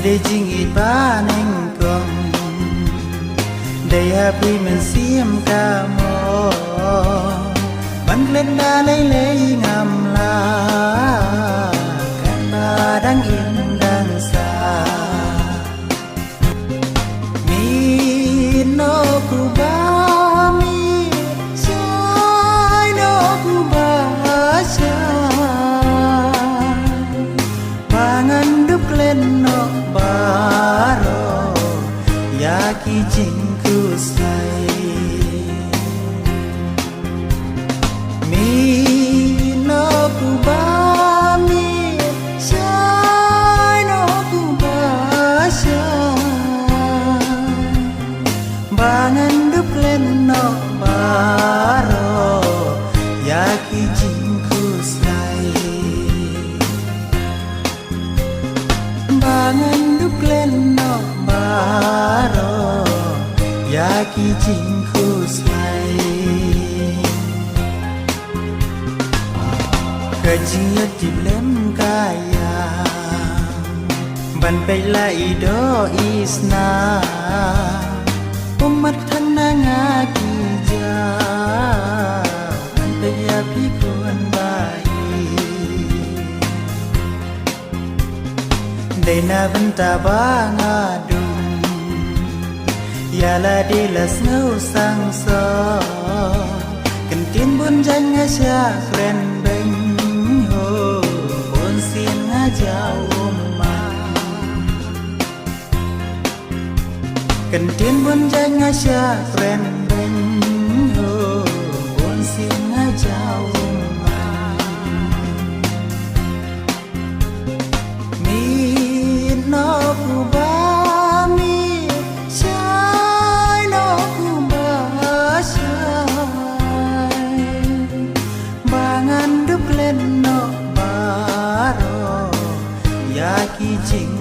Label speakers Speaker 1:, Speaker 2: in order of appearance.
Speaker 1: để chính ít ba nên còn để happy mình xiêm ca mò bắn lên đá lấy ngầm la can ba đang yên đang xa mi no ku ba mi chai no ku ba chai pangan đúc lên no ba ro ya ki jing ku sai mi no ku ba mi chai no ku ba chai bangan đúc lên no ba ro ya ki jing ku sai bangan đúc lên no ba ro ya ki jing ku sai ke jing ya ti lem kaya ban pe lai do isna umat thana nga ki ja ban pe ya pi kun bai de na banta ba nga dum ya la de la snow sang so kan tin bun jang nga sha kren ben ho bun sin nga jaw ma kan tin bun jang nga sha kren ben ho bun sin nga jaw ma mi no ku ba mi chai no ku ba chai bangan đúc lên no ba ro ya ki jing